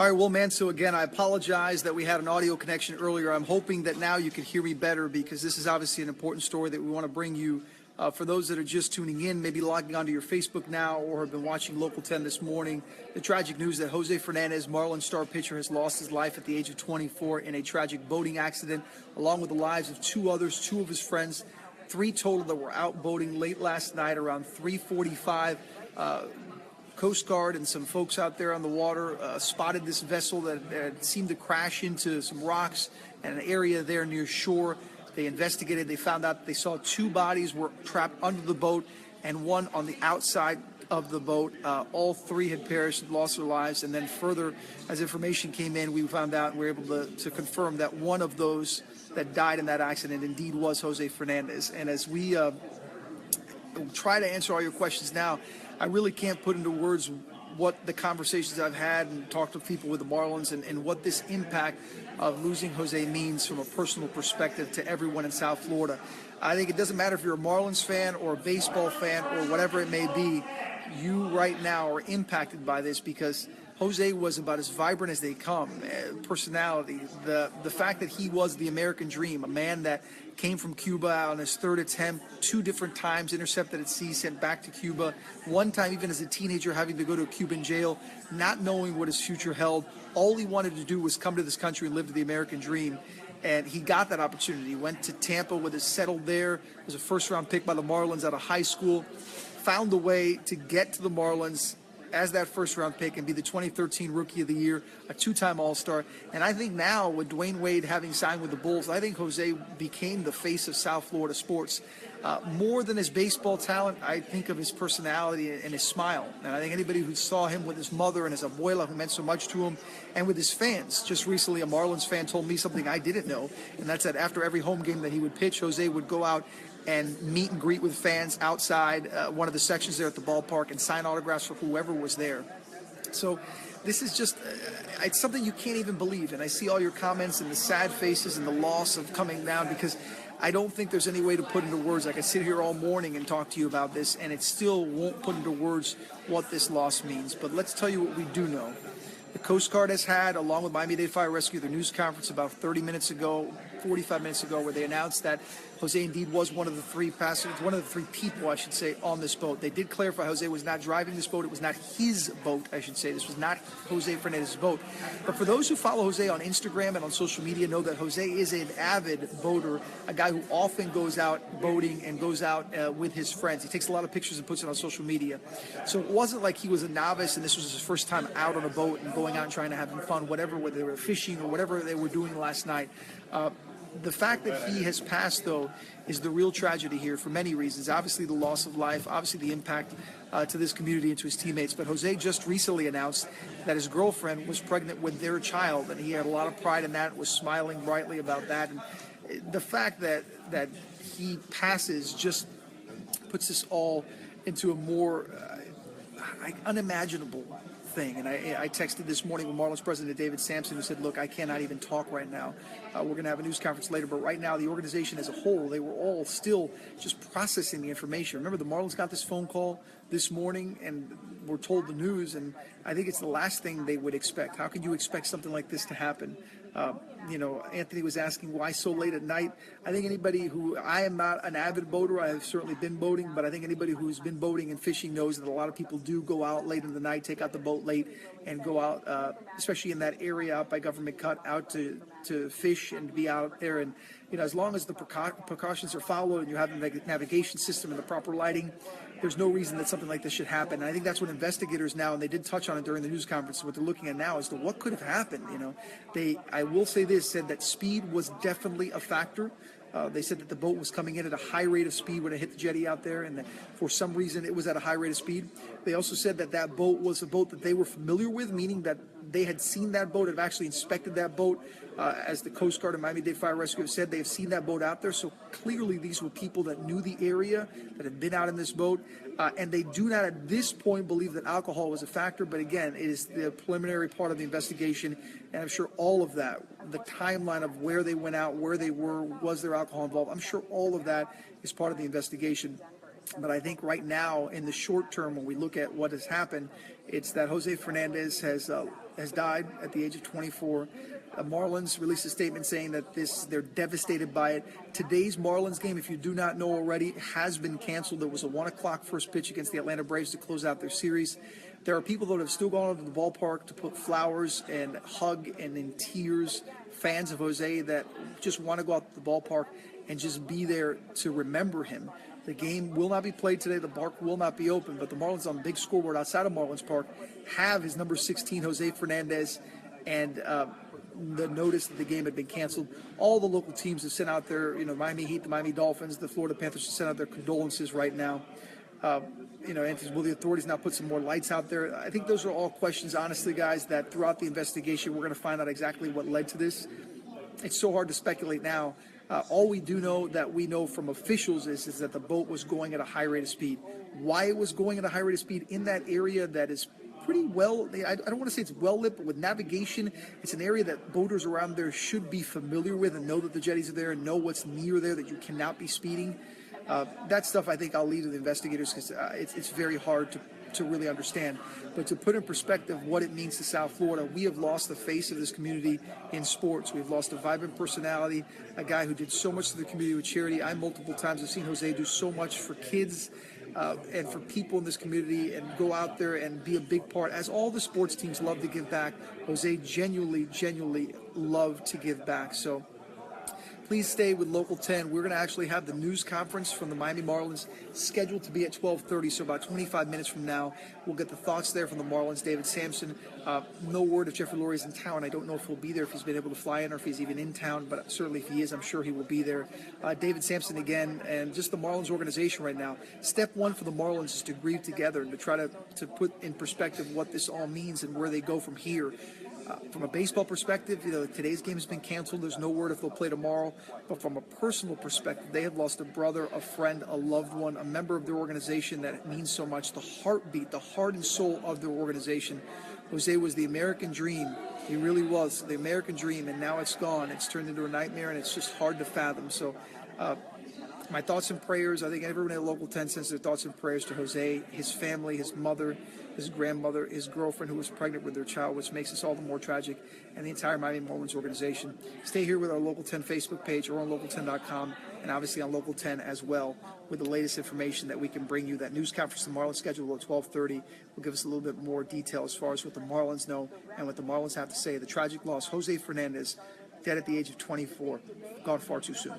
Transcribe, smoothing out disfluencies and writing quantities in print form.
All right, well, man, so again, I apologize that we had an audio connection earlier. I'm hoping that now you can hear me better because this is obviously an important story that we want to bring you. For those that are just tuning in, maybe logging onto your Facebook now or have been watching Local 10 this morning, the tragic news that Jose Fernandez, Marlins star pitcher, has lost his life at the age of 24 in a tragic boating accident, along with the lives of two others, two of his friends, three total that were out boating late last night around 3:45. Coast Guard and some folks out there on the water spotted this vessel that seemed to crash into some rocks and an area there near shore. They investigated. They found out they saw two bodies were trapped under the boat and one on the outside of the boat. All three had perished, lost their lives. And then further, as information came in, we found out and were able to confirm that one of those that died in that accident indeed was Jose Fernandez. And as we try to answer all your questions now, I really can't put into words what the conversations I've had and talked to people with the Marlins and what this impact of losing Jose means from a personal perspective to everyone in South Florida. I think it doesn't matter if you're a Marlins fan or a baseball fan or whatever it may be, you right now are impacted by this because Jose was about as vibrant as they come. Personality, the fact that he was the American dream, a man that came from Cuba on his third attempt, two different times intercepted at sea, sent back to Cuba, one time even as a teenager having to go to a Cuban jail, not knowing what his future held. All he wanted to do was come to this country and live the American dream. And he got that opportunity. He went to Tampa, with his settled there, was a first-round pick by the Marlins out of high school, found a way to get to the Marlins as that first-round pick and be the 2013 Rookie of the Year, a two-time All-Star. And I think now, with Dwayne Wade having signed with the Bulls, I think Jose became the face of South Florida sports. More than his baseball talent, I think of his personality and his smile. And I think anybody who saw him with his mother and his abuela, who meant so much to him, and with his fans. Just recently, a Marlins fan told me something I didn't know, and that's that after every home game that he would pitch, Jose would go out and meet and greet with fans outside one of the sections there at the ballpark and sign autographs for whoever was there. So this is just, it's something you can't even believe. And I see all your comments and the sad faces and the loss of coming down because I don't think there's any way to put into words. I could sit here all morning and talk to you about this, and it still won't put into words what this loss means. But let's tell you what we do know. The Coast Guard has had, along with Miami-Dade Fire Rescue, their news conference about 30 minutes ago, 45 minutes ago, where they announced that Jose indeed was one of the three passengers, one of the three people, I should say, on this boat. They did clarify Jose was not driving this boat. It was not his boat, I should say. This was not Jose Fernandez's boat. But for those who follow Jose on Instagram and on social media know that Jose is an avid boater, a guy who often goes out boating and goes out with his friends. He takes a lot of pictures and puts it on social media. So it wasn't like he was a novice and this was his first time out on a boat and going out and trying to have fun, whatever, whether they were fishing or whatever they were doing last night. The fact that he has passed, though, is the real tragedy here for many reasons. Obviously, the loss of life, obviously the impact to this community and to his teammates. But Jose just recently announced that his girlfriend was pregnant with their child, and he had a lot of pride in that, was smiling brightly about that. And the fact that he passes just puts this all into a more unimaginable thing. And I texted this morning with Marlins President David Sampson, who said, look, I cannot even talk right now. We're going to have a news conference later, but right now the organization as a whole, they were all still just processing the information. Remember, the Marlins got this phone call this morning and were told the news, and I think it's the last thing they would expect. How could you expect something like this to happen? Anthony was asking why so late at night. I think I am not an avid boater. I have certainly been boating, but I think anybody who's been boating and fishing knows that a lot of people do go out late in the night, take out the boat late, and go out, especially in that area out by Government Cut, out to fish and be out there. And, as long as the precautions are followed and you have a navigation system and the proper lighting, there's no reason that something like this should happen. And I think that's what investigators now, and they did touch on it during the news conference, what they're looking at now is to what could have happened. I will say this, said that speed was definitely a factor. They said that the boat was coming in at a high rate of speed when it hit the jetty out there, and that for some reason it was at a high rate of speed. They also said that that boat was a boat that they were familiar with, meaning that they had seen that boat, have actually inspected that boat. As the Coast Guard and Miami-Dade Fire Rescue have said, they have seen that boat out there. So clearly these were people that knew the area, that had been out in this boat. And they do not at this point believe that alcohol was a factor. But again, it is the preliminary part of the investigation. And I'm sure all of that, the timeline of where they went out, where they were, was there alcohol involved, I'm sure all of that is part of the investigation. But I think right now, in the short term, when we look at what has happened, it's that Jose Fernandez has died at the age of 24. Marlins released a statement saying that they're devastated by it. Today's Marlins game, if you do not know already, has been canceled. There was a 1 o'clock first pitch against the Atlanta Braves to close out their series. There are people that have still gone to the ballpark to put flowers and hug and in tears fans of Jose that just want to go out to the ballpark and just be there to remember him. The game will not be played today. The park will not be open, but the Marlins on the big scoreboard outside of Marlins Park have his number 16, Jose Fernandez, and the notice that the game had been canceled. All the local teams have sent out their, Miami Heat, the Miami Dolphins, the Florida Panthers have sent out their condolences right now. And will the authorities now put some more lights out there? I think those are all questions, honestly, guys, that throughout the investigation, we're going to find out exactly what led to this. It's so hard to speculate now. All we do know that we know from officials is that the boat was going at a high rate of speed. Why it was going at a high rate of speed in that area that is pretty well, I don't want to say it's well lit, but with navigation, it's an area that boaters around there should be familiar with and know that the jetties are there and know what's near there, that you cannot be speeding. That stuff I think I'll leave to the investigators because it's very hard to really understand. But to put in perspective what it means to South Florida, we have lost the face of this community in sports. We've lost a vibrant personality, a guy who did so much to the community with charity. I multiple times have seen Jose do so much for kids and for people in this community and go out there and be a big part. As all the sports teams love to give back, Jose genuinely loved to give back. So please stay with Local 10. We're going to actually have the news conference from the Miami Marlins scheduled to be at 12:30, so about 25 minutes from now. We'll get the thoughts there from the Marlins. David Sampson, no word if Jeffrey Lurie is in town. I don't know if he'll be there, if he's been able to fly in or if he's even in town, but certainly if he is, I'm sure he will be there. David Sampson again, and just the Marlins organization right now. Step one for the Marlins is to grieve together and to try to put in perspective what this all means and where they go from here. From a baseball perspective, today's game has been canceled. There's no word if they'll play tomorrow. But from a personal perspective, they have lost a brother, a friend, a loved one, a member of their organization that means so much. The heartbeat, the heart and soul of their organization. Jose was the American dream. He really was the American dream, and now it's gone. It's turned into a nightmare, and it's just hard to fathom. So my thoughts and prayers, I think everyone at Local 10 sends their thoughts and prayers to Jose, his family, his mother, his grandmother, his girlfriend who was pregnant with their child, which makes this all the more tragic, and the entire Miami Marlins organization. Stay here with our Local 10 Facebook page or on local10.com, and obviously on Local 10 as well with the latest information that we can bring you. That news conference, the Marlins schedule at 12:30, will give us a little bit more detail as far as what the Marlins know and what the Marlins have to say. The tragic loss, Jose Fernandez, dead at the age of 24, gone far too soon.